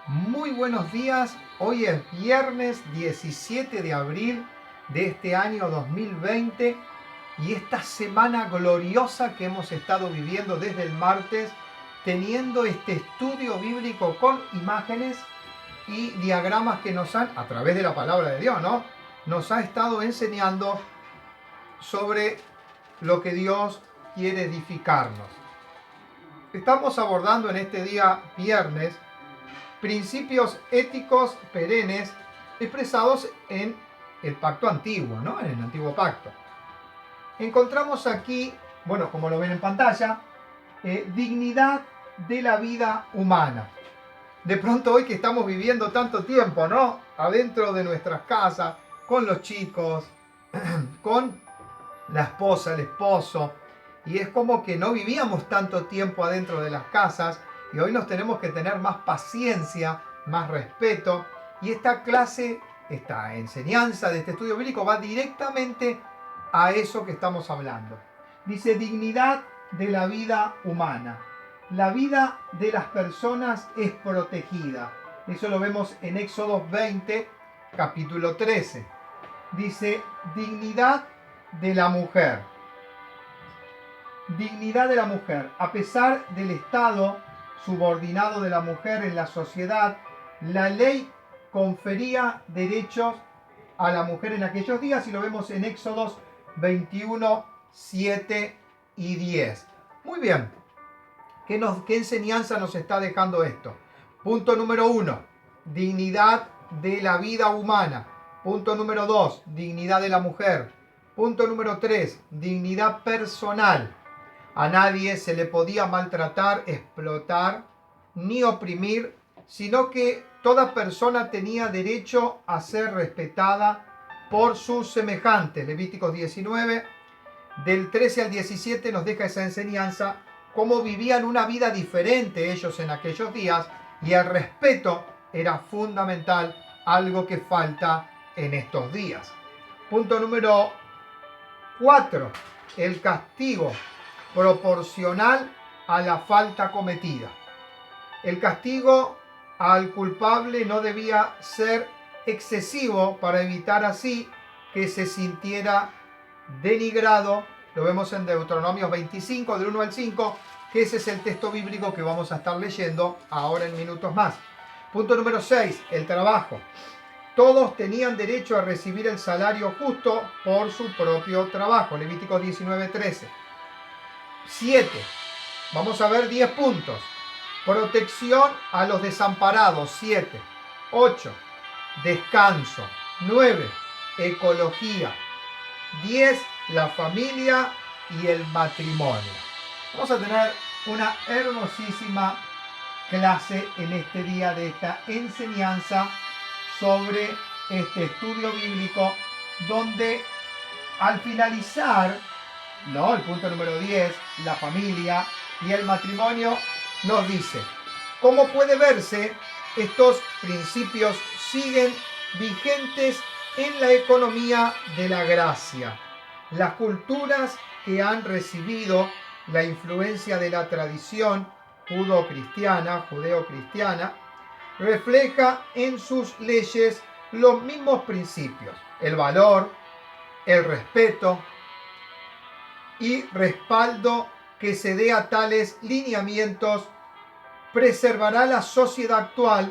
Muy buenos días, hoy es viernes 17 de abril de este año 2020 y esta semana gloriosa que hemos estado viviendo desde el martes, teniendo este estudio bíblico con imágenes y diagramas que nos han, a través de la palabra de Dios, ¿no? Nos ha estado enseñando sobre lo que Dios quiere edificarnos. Estamos abordando en este día viernes principios éticos perennes expresados en el pacto antiguo, ¿no? En el antiguo pacto. Encontramos aquí, bueno, como lo ven en pantalla, dignidad de la vida humana. De pronto hoy que estamos viviendo tanto tiempo, ¿no? Adentro de nuestras casas, con los chicos, con la esposa, el esposo, y es como que no vivíamos tanto tiempo adentro de las casas y hoy nos tenemos que tener más paciencia, más respeto, y esta clase, esta enseñanza de este estudio bíblico va directamente a eso que estamos hablando. Dice dignidad de la vida humana. La vida de las personas es protegida. Eso lo vemos en Éxodo 20, capítulo 13. Dice dignidad de la mujer. Dignidad de la mujer. A pesar del estado subordinado de la mujer en la sociedad, la ley confería derechos a la mujer en aquellos días y lo vemos en Éxodos 21, 7 y 10. Muy bien. ¿Qué enseñanza nos está dejando esto? Punto número 1. Dignidad de la vida humana. Punto número 2. Dignidad de la mujer. Punto número 3. Dignidad personal. A nadie se le podía maltratar, explotar ni oprimir, sino que toda persona tenía derecho a ser respetada por sus semejantes. Levíticos 19, del 13 al 17 nos deja esa enseñanza, cómo vivían una vida diferente ellos en aquellos días, y el respeto era fundamental, algo que falta en estos días. Punto número 4. El castigo proporcional a la falta cometida. El castigo al culpable no debía ser excesivo para evitar así que se sintiera denigrado. Lo vemos en Deuteronomio 25, del 1 al 5, que ese es el texto bíblico que vamos a estar leyendo ahora en minutos más. Punto número 6, el trabajo. Todos tenían derecho a recibir el salario justo por su propio trabajo. Levítico 19, 13. 7. Vamos a ver 10 puntos. Protección a los desamparados. 7. 8. Descanso. 9. Ecología. 10. La familia y el matrimonio. Vamos a tener una hermosísima clase en este día de esta enseñanza sobre este estudio bíblico, donde al finalizar, ¿no?, el punto número 10, la familia y el matrimonio, nos dice, ¿cómo puede verse? Estos principios siguen vigentes en la economía de la gracia. Las culturas que han recibido la influencia de la tradición judeo-cristiana, refleja en sus leyes los mismos principios, el valor, el respeto y respaldo que se dé a tales lineamientos preservará la sociedad actual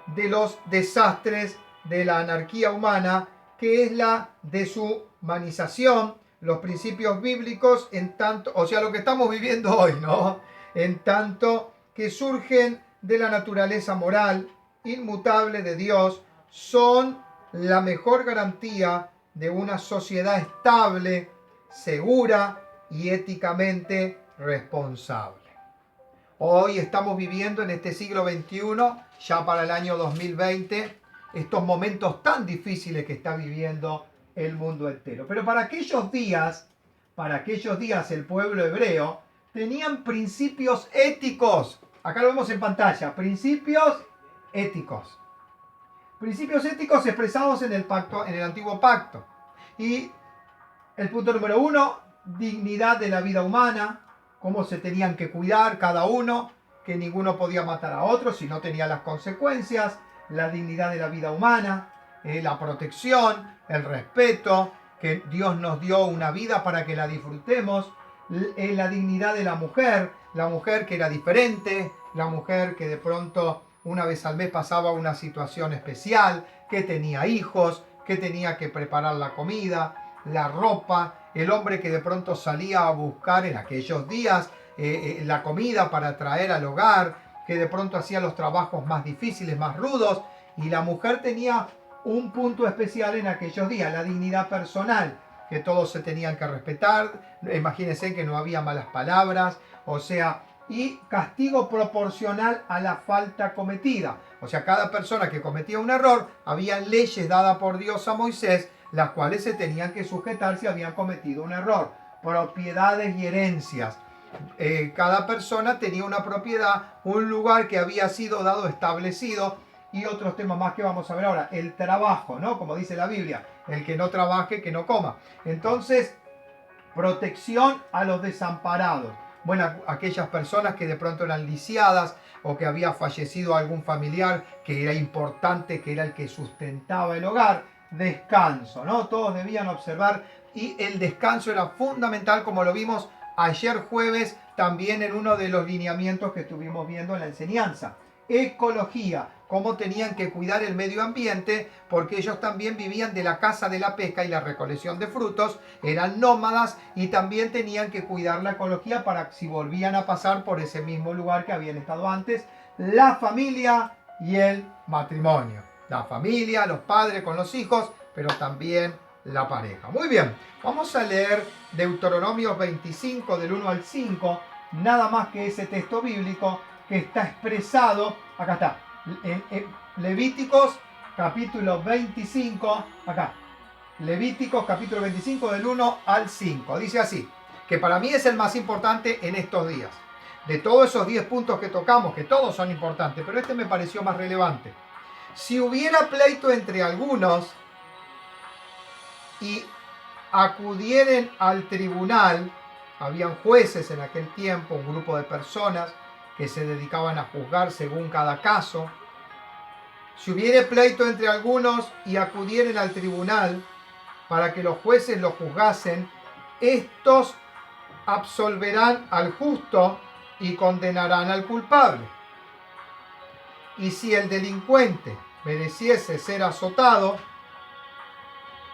de los desastres de la anarquía humana, que es la deshumanización, los principios bíblicos, en tanto, o sea, lo que estamos viviendo hoy, ¿no? En tanto que surgen de la naturaleza moral inmutable de Dios, son la mejor garantía de una sociedad estable, segura y éticamente responsable. Hoy estamos viviendo en este siglo XXI, ya para el año 2020, estos momentos tan difíciles que está viviendo el mundo entero. Pero para aquellos días el pueblo hebreo tenían principios éticos. Acá lo vemos en pantalla, principios éticos. Principios éticos expresados en el pacto, en el antiguo pacto. Y el punto número 1, dignidad de la vida humana, cómo se tenían que cuidar cada uno. que ninguno podía matar a otro si no tenía las consecuencias, la dignidad de la vida humana, la protección, el respeto, que Dios nos dio una vida para que la disfrutemos, la dignidad de la mujer que era diferente, la mujer que de pronto una vez al mes pasaba una situación especial, que tenía hijos, que tenía que preparar la comida, la ropa, el hombre que de pronto salía a buscar en aquellos días la comida para traer al hogar, que de pronto hacía los trabajos más difíciles, más rudos, y la mujer tenía un punto especial en aquellos días, la dignidad personal, que todos se tenían que respetar. Imagínense que no había malas palabras, o sea, y castigo proporcional a la falta cometida. O sea, cada persona que cometía un error, había leyes dadas por Dios a Moisés, las cuales se tenían que sujetar si habían cometido un error. Propiedades y herencias. Cada persona tenía una propiedad, un lugar que había sido dado, establecido, y otros temas más que vamos a ver ahora. El trabajo, ¿no? Como dice la Biblia, el que no trabaje, que no coma. Entonces, protección a los desamparados. Bueno, aquellas personas que de pronto eran lisiadas o que había fallecido algún familiar que era importante, que era el que sustentaba el hogar. Descanso, ¿no? Todos debían observar, y el descanso era fundamental, como lo vimos ayer jueves también en uno de los lineamientos que estuvimos viendo en la enseñanza. Ecología, cómo tenían que cuidar el medio ambiente, porque ellos también vivían de la caza, de la pesca y la recolección de frutos, eran nómadas y también tenían que cuidar la ecología para si volvían a pasar por ese mismo lugar que habían estado antes. La familia y el matrimonio. La familia, los padres con los hijos, pero también la pareja. Muy bien, vamos a leer Deuteronomio 25 del 1 al 5, nada más que ese texto bíblico que está expresado, acá está, en Levíticos capítulo 25, acá, Levíticos capítulo 25 del 1 al 5, dice así, que para mí es el más importante en estos días. De todos esos 10 puntos que tocamos, que todos son importantes, pero este me pareció más relevante. Si hubiera pleito entre algunos y acudieren al tribunal, habían jueces en aquel tiempo, un grupo de personas que se dedicaban a juzgar según cada caso. Si hubiere pleito entre algunos y acudieren al tribunal para que los jueces los juzgasen, estos absolverán al justo y condenarán al culpable. Y si el delincuente mereciese ser azotado,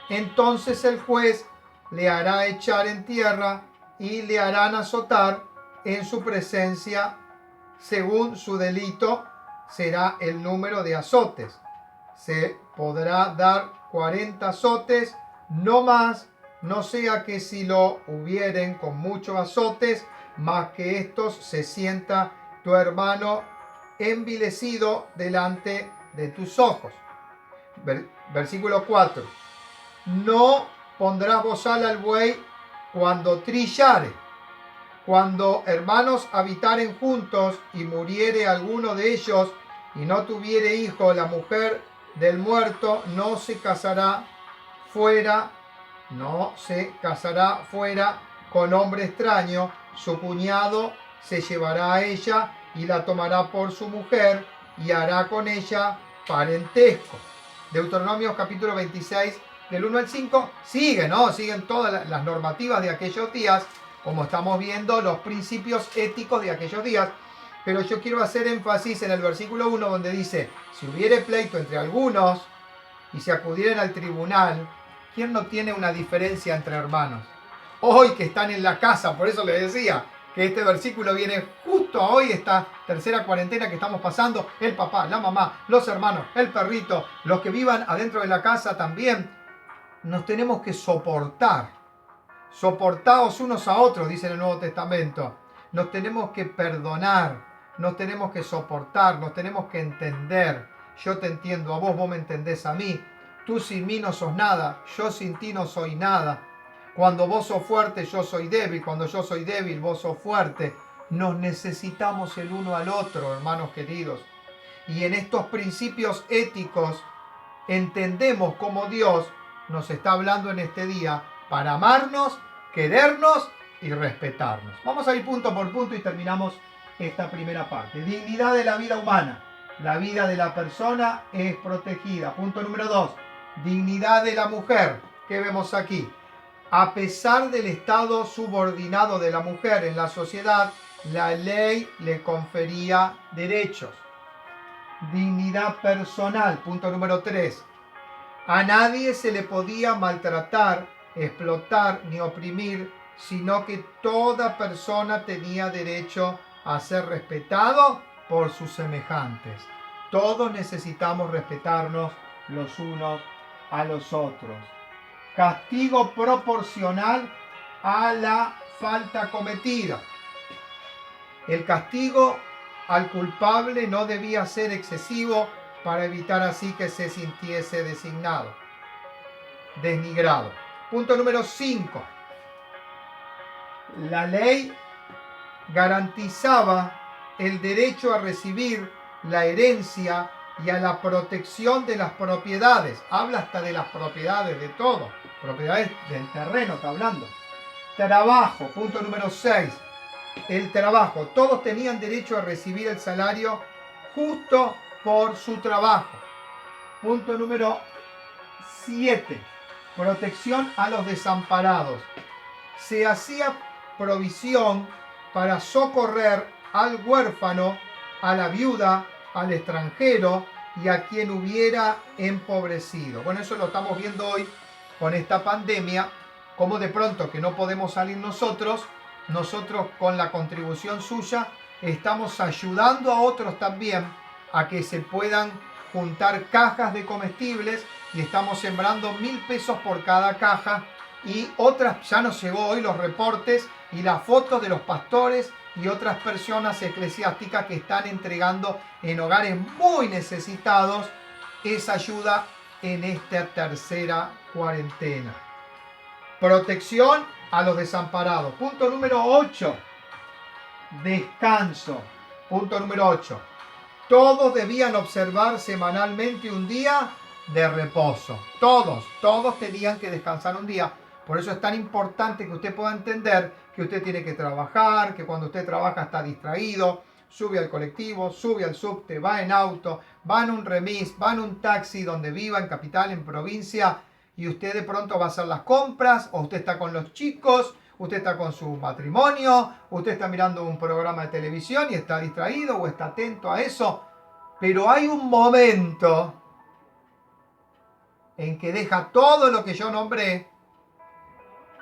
entonces el juez le hará echar en tierra y le harán azotar en su presencia. Según su delito será el número de azotes. Se podrá dar 40 azotes, no más, no sea que si lo hubieren con muchos azotes, más que estos se sienta tu hermano envilecido delante de tus ojos. Versículo 4. No pondrás bozal al buey cuando trillare. Cuando hermanos habitaren juntos y muriere alguno de ellos y no tuviere hijo, la mujer del muerto no se casará fuera con hombre extraño. Su cuñado se llevará a ella y la tomará por su mujer y hará con ella parentesco. Deuteronomio capítulo 26 del 1 al 5 sigue, ¿no? Siguen todas las normativas de aquellos días, como estamos viendo, los principios éticos de aquellos días. Pero yo quiero hacer énfasis en el versículo 1 donde dice, si hubiere pleito entre algunos y se acudieren al tribunal, ¿quién no tiene una diferencia entre hermanos? Hoy que están en la casa, por eso les decía que este versículo viene justo a hoy, esta tercera cuarentena que estamos pasando, el papá, la mamá, los hermanos, el perrito, los que vivan adentro de la casa también, nos tenemos que soportar. Soportaos unos a otros, dice en el Nuevo Testamento. Nos tenemos que perdonar, nos tenemos que soportar, nos tenemos que entender. Yo te entiendo a vos, vos me entendés a mí. Tú sin mí no sos nada, yo sin ti no soy nada. Cuando vos sos fuerte, yo soy débil. Cuando yo soy débil, vos sos fuerte. Nos necesitamos el uno al otro, hermanos queridos. Y en estos principios éticos entendemos cómo Dios nos está hablando en este día para amarnos, querernos y respetarnos. Vamos a ir punto por punto y terminamos esta primera parte. Dignidad de la vida humana. La vida de la persona es protegida. Punto número 2. Dignidad de la mujer. ¿Qué vemos aquí? A pesar del estado subordinado de la mujer en la sociedad, la ley le confería derechos. Dignidad personal. Punto número 3. A nadie se le podía maltratar, explotar ni oprimir, sino que toda persona tenía derecho a ser respetado por sus semejantes. Todos necesitamos respetarnos los unos a los otros. Castigo proporcional a la falta cometida. El castigo al culpable no debía ser excesivo para evitar así que se sintiese denigrado. Punto número 5. La ley garantizaba el derecho a recibir la herencia y a la protección de las propiedades. Habla hasta de las propiedades de todo. Propiedades del terreno está hablando. Trabajo. Punto número 6. El trabajo. Todos tenían derecho a recibir el salario justo por su trabajo. Punto número 7. Protección a los desamparados. Se hacía provisión para socorrer al huérfano, a la viuda, al extranjero y a quien hubiera empobrecido. Bueno, eso lo estamos viendo hoy con esta pandemia, como de pronto que no podemos salir nosotros con la contribución suya estamos ayudando a otros también a que se puedan juntar cajas de comestibles y estamos sembrando 1.000 pesos por cada caja y otras, ya nos llegó hoy los reportes y las fotos de los pastores y otras personas eclesiásticas que están entregando en hogares muy necesitados esa ayuda en esta tercera cuarentena. Protección a los desamparados. Punto número 8. Descanso. Punto número 8. Todos debían observar semanalmente un día de reposo. Todos tenían que descansar un día. Por eso es tan importante que usted pueda entender que usted tiene que trabajar, que cuando usted trabaja está distraído, sube al colectivo, sube al subte, va en auto, va en un remis, va en un taxi donde viva, en capital, en provincia, y usted de pronto va a hacer las compras, o usted está con los chicos, usted está con su matrimonio, usted está mirando un programa de televisión y está distraído o está atento a eso. Pero hay un momento en que deja todo lo que yo nombré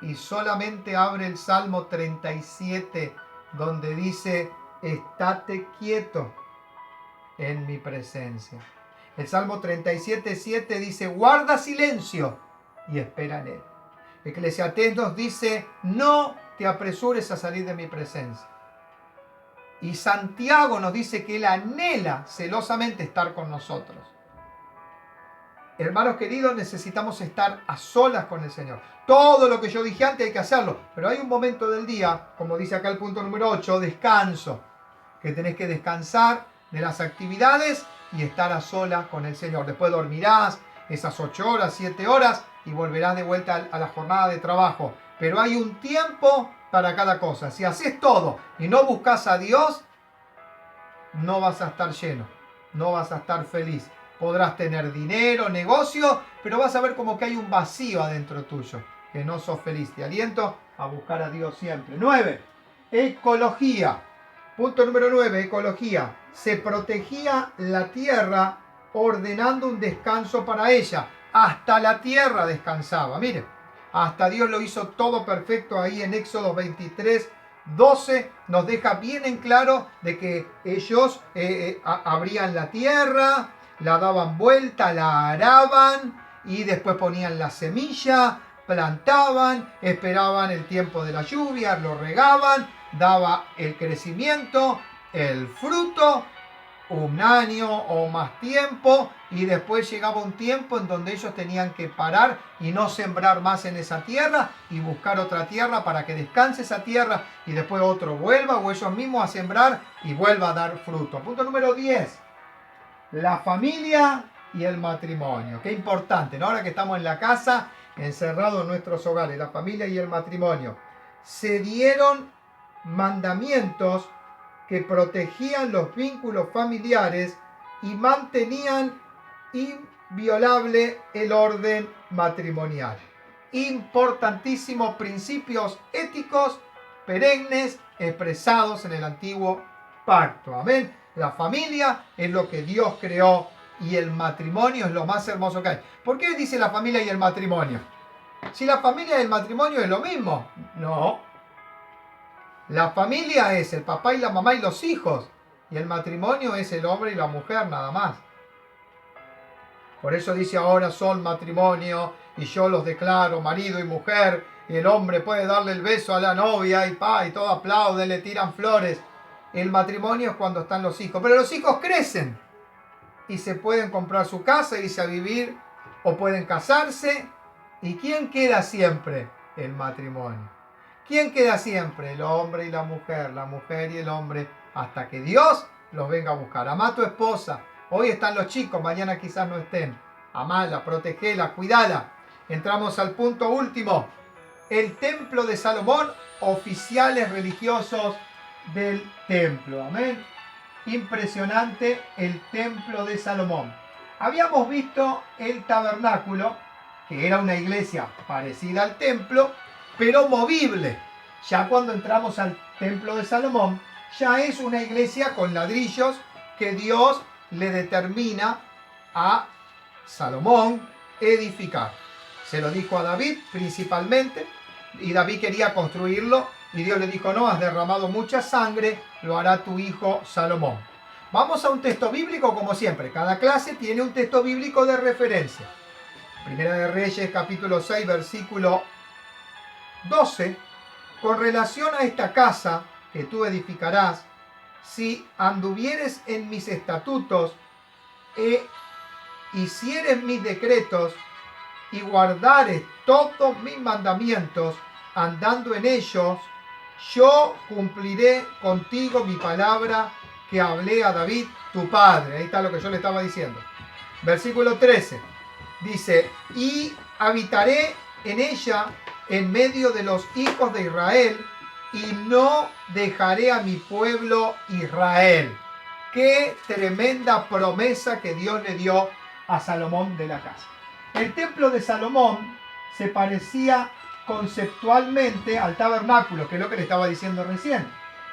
y solamente abre el Salmo 37, donde dice, estate quieto en mi presencia. El Salmo 37:7 dice, guarda silencio y espera en él. Eclesiastés nos dice, no te apresures a salir de mi presencia. Y Santiago nos dice que él anhela celosamente estar con nosotros. Hermanos queridos, necesitamos estar a solas con el Señor. Todo lo que yo dije antes hay que hacerlo, pero hay un momento del día, como dice acá el punto número 8, descanso, que tenés que descansar de las actividades y estar a solas con el Señor. Después dormirás esas 8 horas, 7 horas y volverás de vuelta a la jornada de trabajo. Pero hay un tiempo para cada cosa. Si haces todo y no buscas a Dios, no vas a estar lleno, no vas a estar feliz. Podrás tener dinero, negocio, pero vas a ver como que hay un vacío adentro tuyo, que no sos feliz. Te aliento a buscar a Dios siempre. 9. Ecología. Punto número 9, ecología. Se protegía la tierra ordenando un descanso para ella. Hasta la tierra descansaba. Mire, hasta Dios lo hizo todo perfecto ahí en Éxodo 23:12. Nos deja bien en claro de que ellos abrían la tierra, la daban vuelta, la araban y después ponían la semilla, plantaban, esperaban el tiempo de la lluvia, lo regaban, daba el crecimiento, el fruto, un año o más tiempo, y después llegaba un tiempo en donde ellos tenían que parar y no sembrar más en esa tierra y buscar otra tierra para que descanse esa tierra y después otro vuelva o ellos mismos a sembrar y vuelva a dar fruto. Punto número 10. La familia y el matrimonio. Qué importante, ¿no? Ahora que estamos en la casa, encerrados en nuestros hogares, la familia y el matrimonio. Se dieron mandamientos que protegían los vínculos familiares y mantenían inviolable el orden matrimonial. Importantísimos principios éticos perennes expresados en el antiguo pacto. Amén. La familia es lo que Dios creó y el matrimonio es lo más hermoso que hay. ¿Por qué dice la familia y el matrimonio? Si la familia y el matrimonio es lo mismo. No. La familia es el papá y la mamá y los hijos. Y el matrimonio es el hombre y la mujer nada más. Por eso dice ahora son matrimonio y yo los declaro marido y mujer. Y el hombre puede darle el beso a la novia y todo aplauden, le tiran flores. El matrimonio es cuando están los hijos. Pero los hijos crecen y se pueden comprar su casa, irse a vivir o pueden casarse. ¿Y quién queda siempre? El matrimonio. ¿Quién queda siempre? El hombre y la mujer y el hombre, hasta que Dios los venga a buscar. Amá a tu esposa. Hoy están los chicos, mañana quizás no estén. Amala, protegela, cuidala. Entramos al punto último. El templo de Salomón, oficiales religiosos del templo. Amén. Impresionante el templo de Salomón. Habíamos visto el tabernáculo, que era una iglesia parecida al templo, pero movible. Ya cuando entramos al templo de Salomón, ya es una iglesia con ladrillos que Dios le determina a Salomón edificar. Se lo dijo a David principalmente, y David quería construirlo, y Dios le dijo, no, has derramado mucha sangre, lo hará tu hijo Salomón. Vamos a un texto bíblico como siempre. Cada clase tiene un texto bíblico de referencia. Primera de Reyes, capítulo 6, versículo 12. Con relación a esta casa que tú edificarás, si anduvieres en mis estatutos e hicieres mis decretos y guardares todos mis mandamientos, andando en ellos, yo cumpliré contigo mi palabra que hablé a David, tu padre. Ahí está lo que yo le estaba diciendo. Versículo 13. Dice, y habitaré en ella en medio de los hijos de Israel, y no dejaré a mi pueblo Israel. Qué tremenda promesa que Dios le dio a Salomón de la casa. El templo de Salomón se parecía conceptualmente al tabernáculo, que es lo que le estaba diciendo recién.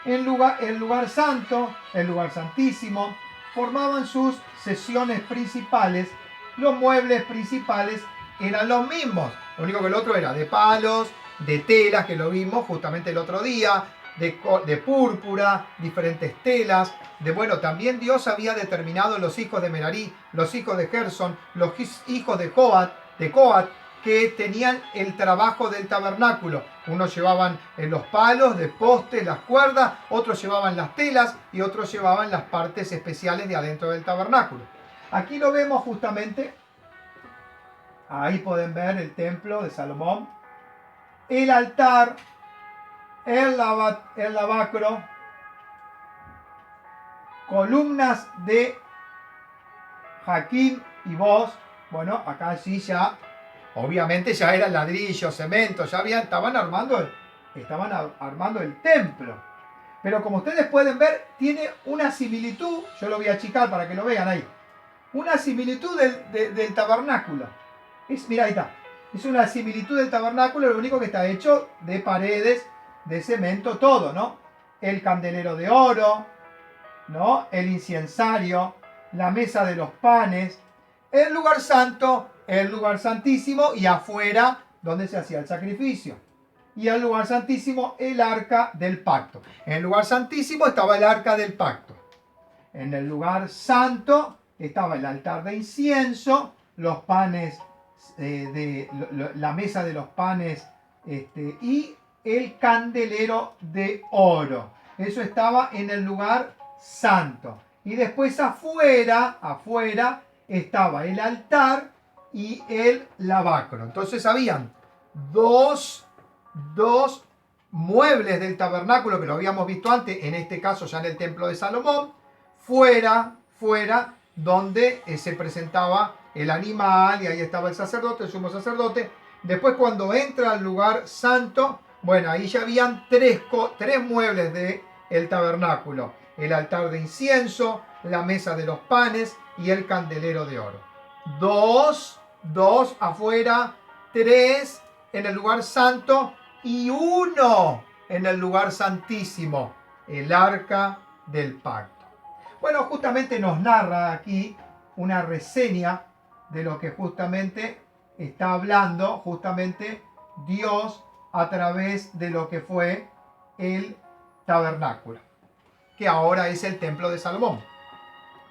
El lugar santo, el lugar santísimo, formaban sus sesiones principales. Los muebles principales eran los mismos. Lo único que el otro era de palos, de telas, que lo vimos justamente el otro día, de púrpura, diferentes telas. Bueno, también Dios había determinado los hijos de Merarí, los hijos de Gersón, los hijos de Coat, que tenían el trabajo del tabernáculo. Unos llevaban los palos de postes, las cuerdas, otros llevaban las telas y otros llevaban las partes especiales de adentro del tabernáculo. Aquí lo vemos justamente. Ahí pueden ver el templo de Salomón, el altar, el lavacro, columnas de Jaquín y Bos. Bueno, acá sí ya, obviamente ya era ladrillo, cemento, ya estaban armando el templo. Pero como ustedes pueden ver, tiene una similitud, yo lo voy a achicar para que lo vean ahí, una similitud del tabernáculo. Mira, ahí está. Es una similitud del tabernáculo, lo único que está hecho de paredes, de cemento, todo, ¿no? El candelero de oro, ¿no? El inciensario, la mesa de los panes, el lugar santo, el lugar santísimo y afuera donde se hacía el sacrificio. Y el lugar santísimo, el arca del pacto. En el lugar santísimo estaba el arca del pacto. En el lugar santo estaba el altar de incienso, los panes, la mesa de los panes y el candelero de oro. Eso estaba en el lugar santo. Y después afuera estaba el altar y el lavacro. Entonces habían dos muebles del tabernáculo que lo habíamos visto antes, en este caso ya en el templo de Salomón, fuera donde se presentaba el animal y ahí estaba el sacerdote, el sumo sacerdote. Después cuando entra al lugar santo, bueno, ahí ya habían tres muebles del tabernáculo. el altar de incienso, la mesa de los panes y el candelero de oro. Dos afuera, 3 en el lugar santo y 1 en el lugar santísimo, el arca del pacto. Bueno, justamente nos narra aquí una reseña de lo que justamente está hablando justamente Dios a través de lo que fue el tabernáculo, que ahora es el templo de Salomón.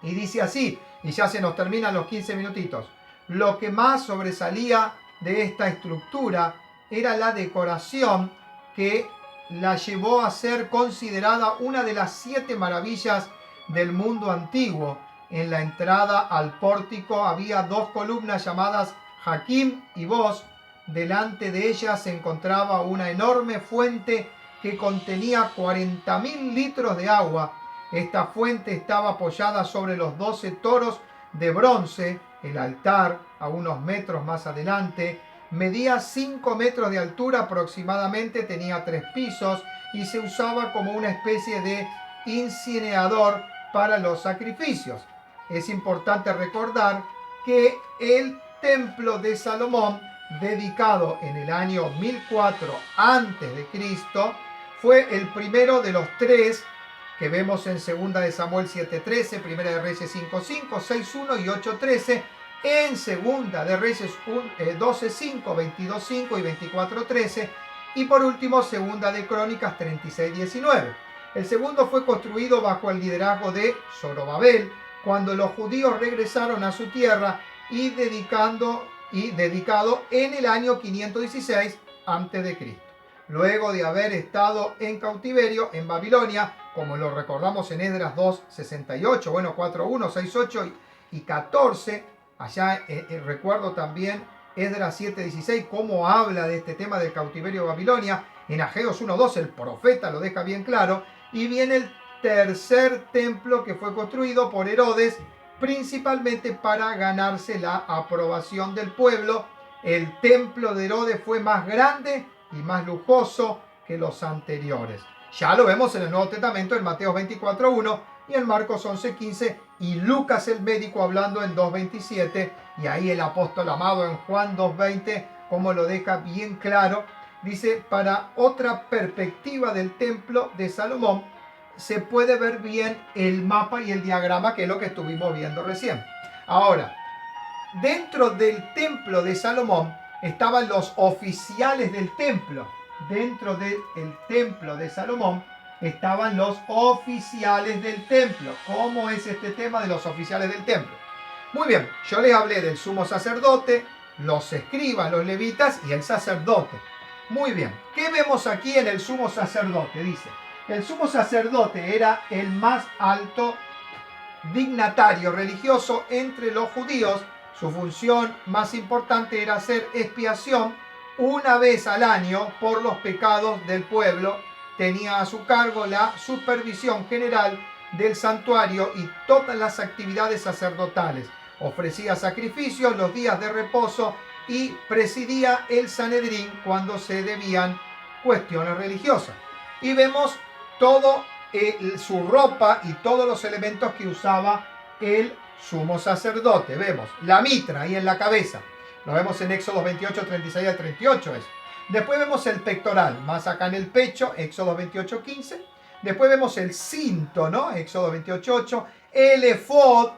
Y dice así, y ya se nos terminan los 15 minutitos: lo que más sobresalía de esta estructura era la decoración que la llevó a ser considerada una de las 7 maravillas del mundo antiguo. En la entrada al pórtico había 2 columnas llamadas Jaquim y Boz. Delante de ellas se encontraba una enorme fuente que contenía 40.000 litros de agua. Esta fuente estaba apoyada sobre los 12 toros de bronce. El altar, a unos metros más adelante, medía 5 metros de altura aproximadamente, tenía 3 pisos y se usaba como una especie de incinerador para los sacrificios. Es importante recordar que el templo de Salomón, dedicado en el año 1004 a.C., fue el primero de los 3 que vemos en 2 de Samuel 7:13, 1 de Reyes 5:5, 6:1 y 8:13, en 2 de Reyes 12:5, 22:5 y 24:13, y por último 2 de Crónicas 36:19. El segundo fue construido bajo el liderazgo de Zorobabel, cuando los judíos regresaron a su tierra y dedicado en el año 516 a.C. Luego de haber estado en cautiverio en Babilonia, como lo recordamos en Esdras 2:68, 4:1, 6:8 y 14, allá recuerdo también Esdras 7:16, cómo habla de este tema del cautiverio de Babilonia. En Ageos 1:2 el profeta lo deja bien claro. Y viene el tercer templo, que fue construido por Herodes principalmente para ganarse la aprobación del pueblo. El templo de Herodes fue más grande y más lujoso que los anteriores. Ya lo vemos en el Nuevo Testamento, en Mateo 24:1 y en Marcos 11:15, y Lucas el médico hablando en 2:27, y ahí el apóstol amado en Juan 2:20, como lo deja bien claro. Dice, para otra perspectiva del templo de Salomón, se puede ver bien el mapa y el diagrama, que es lo que estuvimos viendo recién. Ahora, dentro del templo de Salomón estaban los oficiales del templo. Dentro del templo de Salomón estaban los oficiales del templo. ¿Cómo es este tema de los oficiales del templo? Muy bien, yo les hablé del sumo sacerdote, los escribas, los levitas y el sacerdote. Muy bien, ¿qué vemos aquí en el sumo sacerdote? Dice, el sumo sacerdote era el más alto dignatario religioso entre los judíos. Su función más importante era hacer expiación una vez al año por los pecados del pueblo. Tenía a su cargo la supervisión general del santuario y todas las actividades sacerdotales. Ofrecía sacrificios los días de reposo y presidía el Sanedrín cuando se debían cuestiones religiosas. Y vemos todo su ropa y todos los elementos que usaba el sumo sacerdote. Vemos la mitra ahí en la cabeza. Lo vemos en Éxodo 28, 36 al 38. Después vemos el pectoral, más acá en el pecho, Éxodo 28, 15. Después vemos el cinto, ¿no? Éxodo 28, 8. El efod,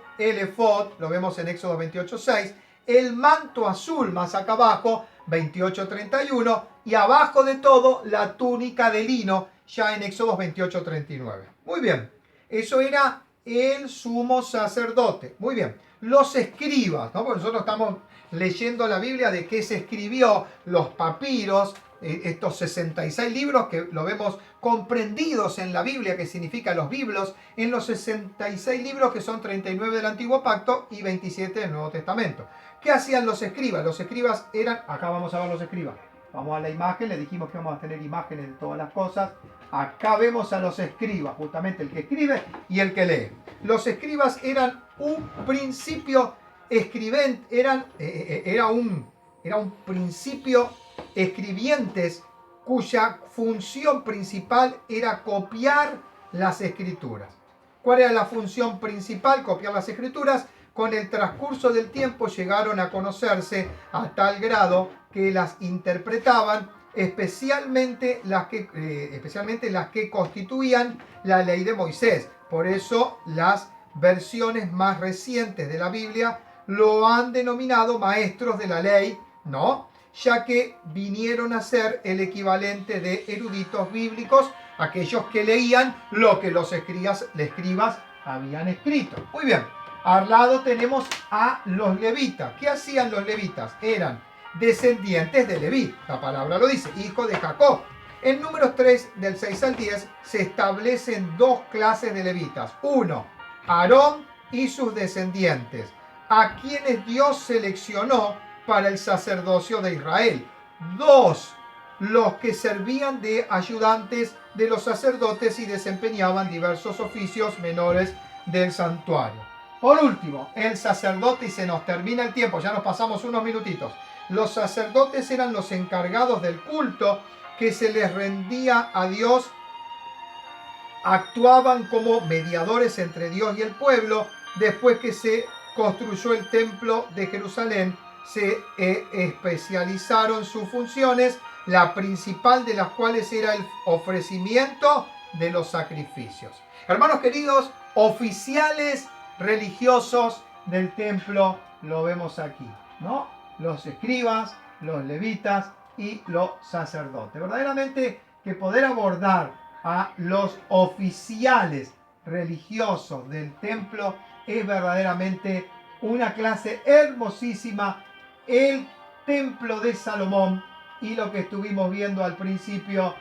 lo vemos en Éxodo 28, 6. El manto azul, más acá abajo, 28, 31. Y abajo de todo, la túnica de lino, ya en Éxodo 28, 39. Muy bien, eso era el sumo sacerdote. Muy bien, los escribas, ¿no? Porque nosotros estamos leyendo la Biblia, de qué se escribió, los papiros, estos 66 libros que lo vemos comprendidos en la Biblia, que significa los biblos, en los 66 libros que son 39 del Antiguo Pacto y 27 del Nuevo Testamento. ¿Qué hacían los escribas? Los escribas eran, acá vamos a ver los escribas. Vamos a la imagen, le dijimos que vamos a tener imágenes de todas las cosas. Acá vemos a los escribas, justamente el que escribe y el que lee. Los escribas eran un principio era un principio escribientes cuya función principal era copiar las escrituras. ¿Cuál era la función principal? Copiar las escrituras. Con el transcurso del tiempo llegaron a conocerse a tal grado que las interpretaban, especialmente las que constituían la ley de Moisés. Por eso las versiones más recientes de la Biblia lo han denominado maestros de la ley, ¿no? Ya que vinieron a ser el equivalente de eruditos bíblicos, aquellos que leían lo que los escribas habían escrito. Muy bien, al lado tenemos a los levitas. ¿Qué hacían los levitas? Eran descendientes de Leví, la palabra lo dice, hijo de Jacob. En Números 3, del 6 al 10, se establecen dos clases de levitas. Uno, Aarón y sus descendientes, a quienes Dios seleccionó para el sacerdocio de Israel. Dos, los que servían de ayudantes de los sacerdotes y desempeñaban diversos oficios menores del santuario. Por último, el sacerdote, y se nos termina el tiempo, ya nos pasamos unos minutitos. Los sacerdotes eran los encargados del culto que se les rendía a Dios. Actuaban como mediadores entre Dios y el pueblo. Después que se construyó el templo de Jerusalén, se especializaron sus funciones, la principal de las cuales era el ofrecimiento de los sacrificios. Hermanos queridos, oficiales religiosos del templo lo vemos aquí, ¿no? Los escribas, los levitas y los sacerdotes. Verdaderamente que poder abordar a los oficiales religiosos del templo es verdaderamente una clase hermosísima. El templo de Salomón y lo que estuvimos viendo al principio,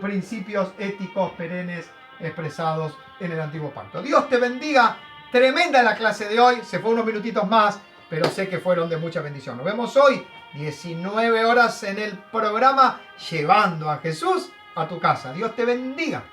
principios éticos perennes expresados en el Antiguo Pacto. Dios te bendiga. Tremenda la clase de hoy. Se fue unos minutitos más, pero sé que fueron de mucha bendición. Nos vemos hoy, 19 horas, en el programa Llevando a Jesús a tu casa. Dios te bendiga.